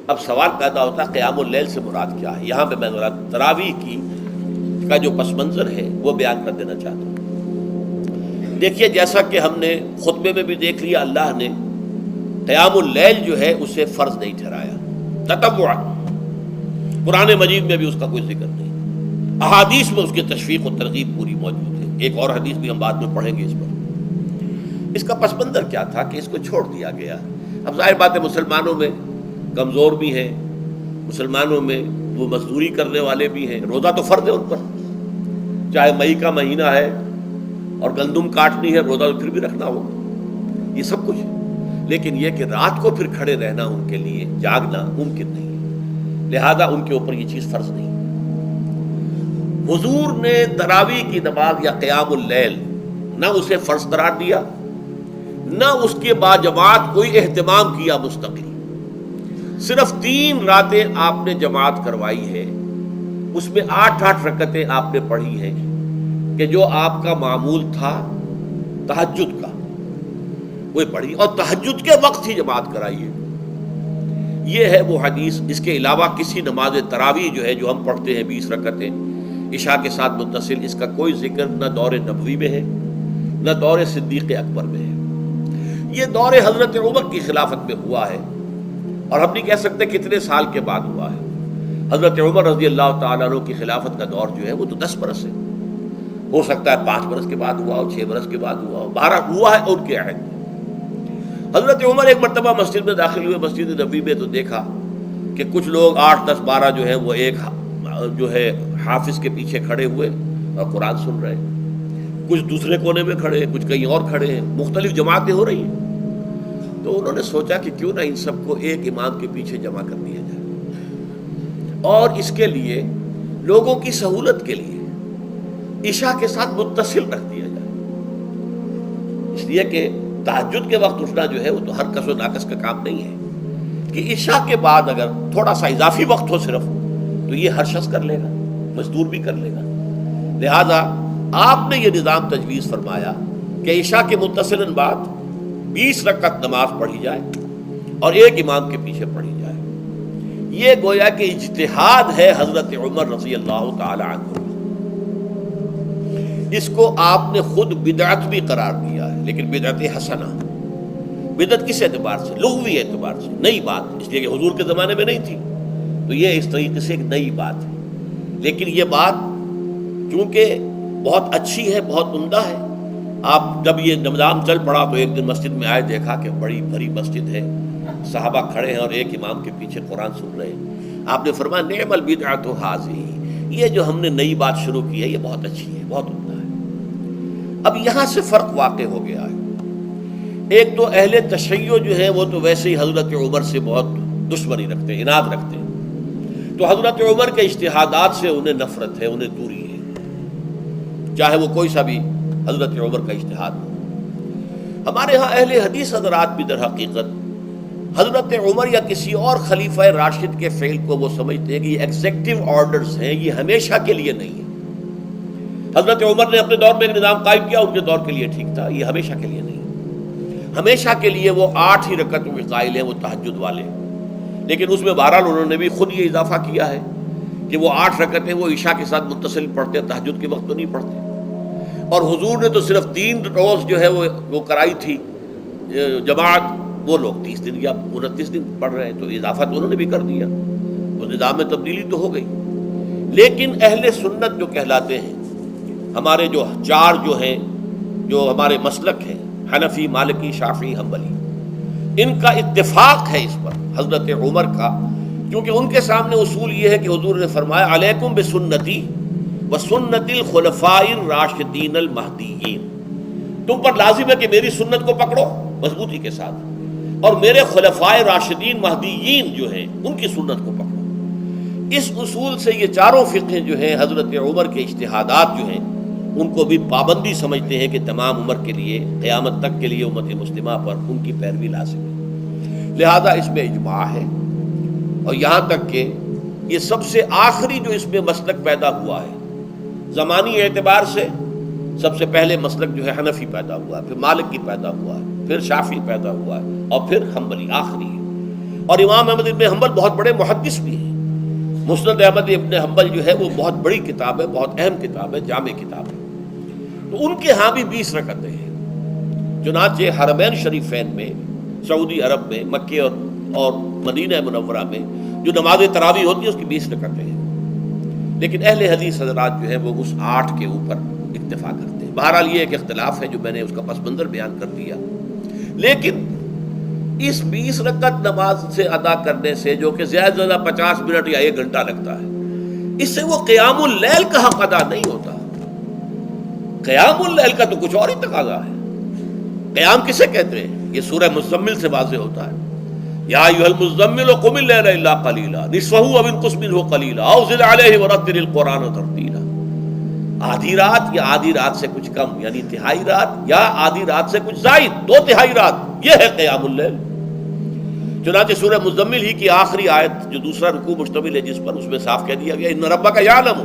اب سوال پیدا ہوتا ہے قیام اللیل سے مراد کیا ہے؟ یہاں پہ میں ذرا تراویح کا جو پس منظر ہے وہ بیان کر دینا چاہتا ہوں۔ دیکھیے، جیسا کہ ہم نے خطبے میں بھی دیکھ لیا، اللہ نے قیام اللیل جو ہے اسے فرض نہیں ٹھہرایا، تطوع۔ قرآن مجید میں بھی اس کا کوئی ذکر نہیں، احادیث میں اس کی تشویق و ترغیب پوری موجود ہے۔ ایک اور حدیث بھی ہم بعد میں پڑھیں گے اس پر۔ اس کا پس منظر کیا تھا کہ اس کو چھوڑ دیا گیا۔ اب ظاہر بات ہے مسلمانوں میں کمزور بھی ہیں، مسلمانوں میں وہ مزدوری کرنے والے بھی ہیں، روزہ تو فرض ہے ان پر، چاہے مئی کا مہینہ ہے اور گندم کاٹنی ہے، روزہ تو پھر بھی رکھنا ہوگا، یہ سب کچھ ہے۔ لیکن یہ کہ رات کو پھر کھڑے رہنا ان کے لیے، جاگنا ممکن نہیں ہے، لہذا ان کے اوپر یہ چیز فرض نہیں۔ حضور نے تراویح کی نماز یا قیام اللیل نہ اسے فرض قرار دیا، نہ اس کے بعد جماعت کوئی اہتمام کیا مستقل۔ صرف 3 راتیں آپ نے جماعت کروائی ہے، اس میں 8 رکعتیں آپ نے پڑھی ہیں کہ جو آپ کا معمول تھا تہجد کا، وہ پڑھی، اور تہجد کے وقت ہی جماعت کرائی ہے۔ یہ ہے وہ حدیث۔ اس کے علاوہ کسی نماز تراویح جو ہے جو ہم پڑھتے ہیں 20 رکعتیں عشاء کے ساتھ متصل، اس کا کوئی ذکر نہ دور نبوی میں ہے نہ دور صدیق اکبر میں ہے۔ یہ دور حضرت عمر کی خلافت میں ہوا ہے، اور ہم نہیں کہہ سکتے کتنے سال کے بعد ہوا ہے۔ حضرت عمر رضی اللہ تعالیٰ عنہ کی خلافت کا دور جو ہے وہ تو 10 برس ہے، ہو سکتا ہے 5 برس کے بعد ہوا ہو، 6 برس کے بعد ہوا ہو، 12 ہوا ہے ان کے عہد میں۔ حضرت عمر ایک مرتبہ مسجد میں داخل ہوئے، مسجد نبوی میں، تو دیکھا کہ کچھ لوگ 8 10 12 جو ہے وہ ایک جو ہے حافظ کے پیچھے کھڑے ہوئے اور قرآن سن رہے ہیں، کچھ دوسرے کونے میں کھڑے ہیں، کچھ کہیں اور کھڑے ہیں، مختلف جماعتیں ہو رہی ہیں۔ تو انہوں نے سوچا کہ کیوں نہ ان سب کو ایک امام کے پیچھے جمع کر دیا جائے، اور اس کے لیے لوگوں کی سہولت کے لیے عشاء کے ساتھ متصل رکھ دیا جائے، اس لیے کہ تہجد کے وقت اٹھنا جو ہے وہ تو ہر کس و ناقص کا کام نہیں ہے، کہ عشاء کے بعد اگر تھوڑا سا اضافی وقت ہو صرف، تو یہ ہر شخص کر لے گا، مزدور بھی کر لے گا۔ لہذا آپ نے یہ نظام تجویز فرمایا کہ عشاء کے متصلاً بعد 20 رکعت نماز پڑھی جائے اور ایک امام کے پیچھے پڑھی جائے۔ یہ گویا کہ اجتہاد ہے حضرت عمر رضی اللہ تعالی عنہ، اس کو آپ نے خود بدعت بھی قرار دیا ہے، لیکن بدعت حسنہ۔ بدعت کس اعتبار سے؟ لغوی اعتبار سے، نئی بات، اس لیے کہ حضور کے زمانے میں نہیں تھی، تو یہ اس طریقے سے ایک نئی بات ہے۔ لیکن یہ بات چونکہ بہت اچھی ہے، بہت عمدہ ہے، آپ جب یہ نظام چل پڑا تو ایک دن مسجد میں آئے، دیکھا کہ بڑی بھری مسجد ہے، صحابہ کھڑے ہیں اور ایک امام کے پیچھے قرآن سن رہے ہیں۔ آپ نے فرمایا نعم البدعۃ ھذہ، یہ جو ہم نے نئی بات شروع کی ہے یہ بہت اچھی ہے، بہت عمدہ ہے۔ اب یہاں سے فرق واقع ہو گیا ہے۔ ایک تو اہل تشیع جو ہے وہ تو ویسے ہی حضرت عمر سے بہت دشمنی رکھتے ہیں، عناد رکھتے ہیں، تو حضرت عمر کے اجتہادات سے انہیں نفرت ہے، انہیں دوری ہے، چاہے وہ کوئی سا بھی حضرت عمر کا اجتہاد ہو۔ ہمارے ہاں اہل حدیث حضرات بھی در حقیقت حضرت عمر یا کسی اور خلیفہ راشد کے فعل کو وہ سمجھتے ہیں کہ یہ ایگزیکٹو آرڈرز ہیں، یہ ہمیشہ کے لیے نہیں ہے۔ حضرت عمر نے اپنے دور میں ایک نظام قائم کیا، ان کے دور کے لیے ٹھیک تھا، یہ ہمیشہ کے لیے نہیں ہے۔ ہمیشہ کے لیے وہ 8 ہی رکعتوں کے قائل ہیں، وہ تہجد والے، لیکن اس میں بہرحال انہوں نے بھی خود یہ اضافہ کیا ہے کہ وہ 8 رکعتیں وہ عشاء کے ساتھ متصل پڑھتے ہیں، تہجد کے وقت تو نہیں پڑھتے۔ اور حضور نے تو صرف 3 روز جو ہے وہ کرائی تھی جماعت، وہ لوگ 30 دن یا 29 دن پڑھ رہے ہیں، تو اضافہ تو انہوں نے بھی کر دیا، تو نظام میں تبدیلی تو ہو گئی۔ لیکن اہل سنت جو کہلاتے ہیں، ہمارے جو 4 جو ہیں، جو ہمارے مسلک ہیں، حنفی، مالکی، شافعی، حنبلی، ان کا اتفاق ہے اس پر حضرت عمر کا، کیونکہ ان کے سامنے اصول یہ ہے کہ حضور نے فرمایا علیکم بسنتی وسنت الخلفاء الراشدین المہدیین، تم پر لازم ہے کہ میری سنت کو پکڑو مضبوطی کے ساتھ، اور میرے خلفاء راشدین مہدیین جو ہیں ان کی سنت کو پکڑو۔ اس اصول سے یہ 4 فقہ جو ہیں حضرت عمر کے اجتہادات جو ہیں ان کو بھی پابندی سمجھتے ہیں کہ تمام عمر کے لیے، قیامت تک کے لیے امت مسلمہ پر ان کی پیروی لازم ہے، لہذا اس میں اجماع ہے۔ اور یہاں تک کہ یہ سب سے آخری جو اس میں مسلک پیدا ہوا ہے زمانی اعتبار سے، سب سے پہلے مسلک جو ہے حنفی پیدا ہوا ہے، پھر مالکی پیدا ہوا ہے، پھر شافعی پیدا ہوا ہے، اور پھر حنبلی آخری ہے۔ اور امام احمد ابن حنبل بہت بڑے محدث بھی ہیں. مسند احمد ابن حنبل جو ہے وہ بہت بڑی کتاب ہے، بہت اہم کتاب ہے، جامع کتاب ہے. تو ان کے ہاں بھی 20 رکعتیں ہیں. چنانچہ حرمین شریفین میں، سعودی عرب میں، مکے اور مدینہ منورہ میں جو نماز تراویح ہوتی ہے اس کی 20 رکعتیں ہیں. لیکن اہل حدیث حضرات جو ہے وہ اس 8 کے اوپر اکتفا کرتے ہیں. بہرحال یہ ایک اختلاف ہے جو میں نے اس کا پس منظر بیان کر دیا. لیکن اس 20 رکعت نماز سے ادا کرنے سے، جو کہ زیادہ سے زیادہ 50 منٹ یا 1 گھنٹہ لگتا ہے، اس سے وہ قیام اللیل کا حق ادا نہیں ہوتا. قیام اللیل کا تو کچھ اور ہی تقاضا ہے. قیام کسے کہتے ہیں؟ یہ سورہ مزمل سے واضح ہوتا ہے. یا ایھا المزمل قم اللیل الا قلیلا نصفہ او انقص منہ قلیلا او زد علیہ ورتل القرآن ترتیلا. آدھی رات یا آدھی رات سے کچھ کم، یعنی تہائی رات، یا آدھی رات سے کچھ زائد، 2/3 رات، یہ ہے قیام اللیل. چنانچہ سورہ مزمل ہی کی آخری آیت جو دوسرا رکوع مشتمل ہے جس پر، اس میں صاف کہہ دیا گیا ان ربک یعلم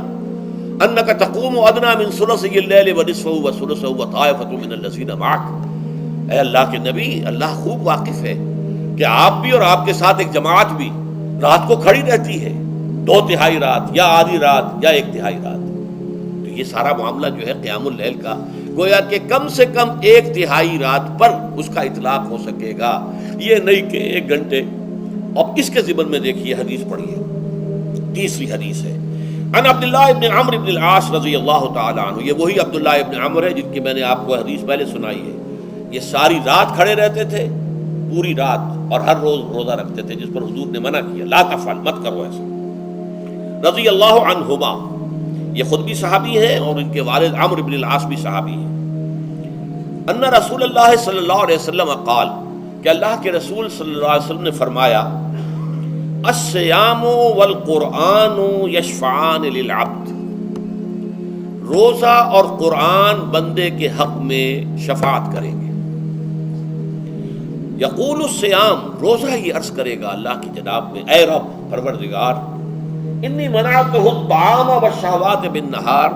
انک تقوم ادنی من ثلثی اللیل ونصفہ وثلثہ وطائفۃ من الذین معک. اے اللہ کے نبی، اللہ خوب واقف ہے کہ آپ بھی اور آپ کے ساتھ ایک جماعت بھی رات کو کھڑی رہتی ہے، 2/3 رات یا آدھی رات یا 1/3 رات. تو یہ سارا معاملہ جو ہے قیام اللیل کا، گویا کہ کم سے کم 1/3 رات پر اس کا اطلاق ہو سکے گا، یہ نہیں کہ 1 گھنٹے. اب اس کے ضمن میں دیکھیے حدیث پڑھیے. تیسری حدیث ہے ان عبداللہ ابن عمرو ابن العاص رضی اللہ تعالی عنہ. یہ وہی عبداللہ ابن عمرو ہے جن کی میں نے آپ کو حدیث پہلے سنائی ہے. یہ ساری رات کھڑے رہتے تھے، پوری رات، اور ہر روز روزہ رکھتے تھے، جس پر حضور نے منع کیا، لا تفعل، مت کرو ایسا. رضی اللہ عنہما، یہ خود بھی صحابی ہیں اور ان کے والد عمرو ابن العاص بھی صحابی ہیں. ان رسول اللہ صلی اللہ علیہ وسلم قال، کہ اللہ کے رسول صلی اللہ علیہ وسلم نے فرمایا الصیام والقرآن یشفعان للعبد. روزہ اور قرآن بندے کے حق میں شفاعت کریں گے. یقول الصیام، روزہ یہ عرض کرے گا اللہ کی جناب میں، اے رب پروردگار، انی منعتہ الطعام والشہوات بالنہار،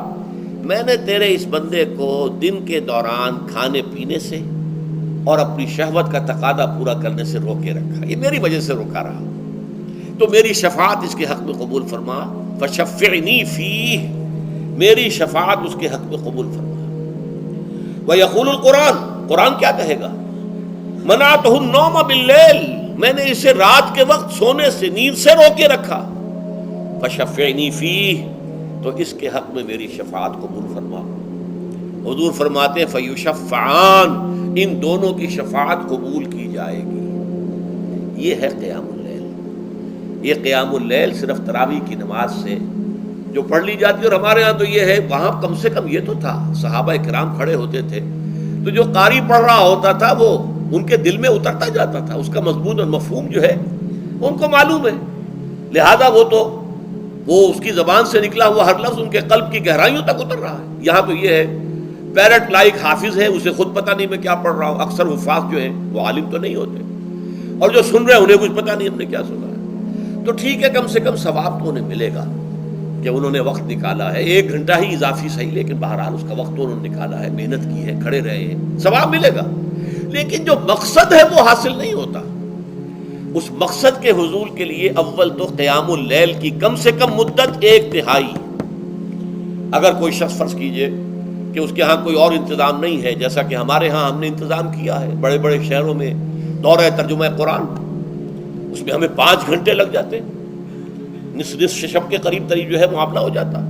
میں نے تیرے اس بندے کو دن کے دوران کھانے پینے سے اور اپنی شہوت کا تقاضا پورا کرنے سے روکے رکھا، یہ میری وجہ سے روکا رہا، تو میری شفاعت اس کے حق میں قبول فرما. فشفعنی فیہ، میری شفاعت اس کے حق میں قبول فرما. ویقول القرآن، قرآن کیا کہے گا؟ منعتہ النوم باللیل، میں نے اسے رات کے وقت سونے سے، نیند سے روکے رکھا. فشفعنی فیہ، تو اس کے حق میں میری شفاعت قبول فرما. حضور فرماتے ہیں فیشفعان، ان دونوں کی شفاعت قبول کی جائے گی. یہ ہے قیام اللیل. یہ قیام اللیل صرف تراویح کی نماز سے جو پڑھ لی جاتی ہے. اور ہمارے ہاں تو یہ ہے، وہاں کم سے کم یہ تو تھا، صحابہ کرام کھڑے ہوتے تھے تو جو قاری پڑھ رہا ہوتا تھا وہ ان کے دل میں اترتا جاتا تھا، اس کا مضمون اور مفہوم جو ہے ان کو معلوم ہے، لہذا وہ اس کی زبان سے نکلا ہوا ہر لفظ ان کے قلب کی گہرائیوں تک اتر رہا ہے. یہاں تو یہ ہے پیرٹ لائک حافظ ہے، اسے خود پتہ نہیں میں کیا پڑھ رہا ہوں. اکثر حفاظ جو ہیں وہ عالم تو نہیں ہوتے، اور جو سن رہے ہیں انہیں کچھ پتہ نہیں ہم نے کیا سنا ہے. تو ٹھیک ہے، کم سے کم ثواب تو انہیں ملے گا کہ انہوں نے وقت نکالا ہے. 1 گھنٹہ ہی اضافی صحیح، لیکن بہرحال اس کا وقت تو انہوں نے نکالا ہے، محنت کی ہے، کھڑے رہے ہیں، ثواب ملے گا. لیکن جو مقصد ہے وہ حاصل نہیں ہوتا. اس مقصد کے حصول کے لیے اول تو قیام اللیل کی کم سے کم مدت 1/3. اگر کوئی شخص فرض کیجئے کہ اس کے ہاں کوئی اور انتظام نہیں ہے، جیسا کہ ہمارے ہاں ہم نے انتظام کیا ہے بڑے بڑے شہروں میں دورہ ترجمہ قرآن، اس میں ہمیں 5 گھنٹے لگ جاتے، نصف شب کے قریب تری جو ہے معاملہ ہو جاتا.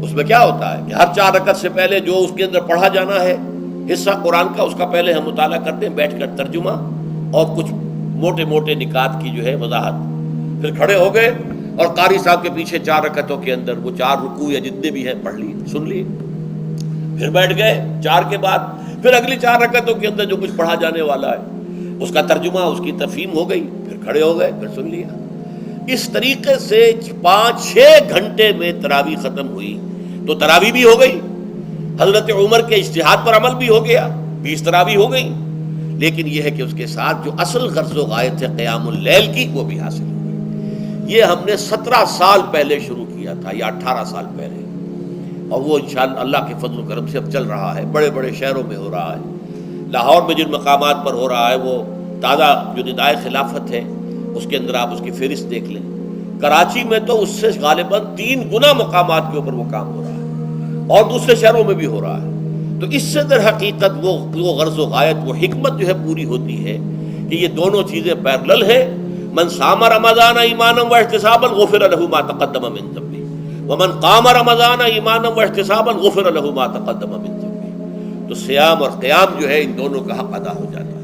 اس میں کیا ہوتا ہے کہ ہر 4 رکعت سے پہلے جو اس کے اندر پڑھا جانا ہے حصہ قرآن کا، اس کا پہلے ہم مطالعہ کرتے ہیں بیٹھ کر، ترجمہ اور کچھ موٹے موٹے نکات کی جو ہے وضاحت. پھر کھڑے ہو گئے اور قاری صاحب کے پیچھے 4 رکعتوں کے اندر وہ 4 رکوع یا جتنے بھی ہیں پڑھ لی، سن لی. پھر بیٹھ گئے 4 کے بعد پھر اگلی 4 رکعتوں کے اندر جو کچھ پڑھا جانے والا ہے اس کا ترجمہ، اس کی تفہیم ہو گئی، پھر کھڑے ہو گئے، پھر سن لیا. اس طریقے سے 5-6 گھنٹے میں تراویح ختم ہوئی. تو تراویح بھی ہو گئی، حضرت عمر کے اجتہاد پر عمل بھی ہو گیا، 20 تراویح ہو گئی. لیکن یہ ہے کہ اس کے ساتھ جو اصل غرض و غایت ہے قیام اللیل کی، وہ بھی حاصل ہوئی. یہ ہم نے 17 سال پہلے شروع کیا تھا یا 18 سال پہلے، اور وہ انشاءاللہ اللہ کے فضل و کرم سے اب چل رہا ہے. بڑے بڑے شہروں میں ہو رہا ہے، لاہور میں جن مقامات پر ہو رہا ہے وہ تازہ جو ندائے خلافت ہے اس کے اندر آپ اس کی فہرست دیکھ لیں. کراچی میں تو اس سے غالباً 3 گنا مقامات کے اوپر وہ کام ہو رہا ہے، اور دوسرے شہروں میں بھی ہو رہا ہے. تو اس سے در حقیقت وہ غرض و غایت، وہ حکمت جو ہے پوری ہوتی ہے کہ یہ دونوں چیزیں پیرلل ہیں. من صام رمضان ایمانا واحتسابا غفر له ما تقدم من ذنبه ومن قام رمضان ایمانا واحتسابا غفر له ما تقدم من ذنبه. تو صیام اور قیام جو ہے ان دونوں کا حق ادا ہو جاتا ہے.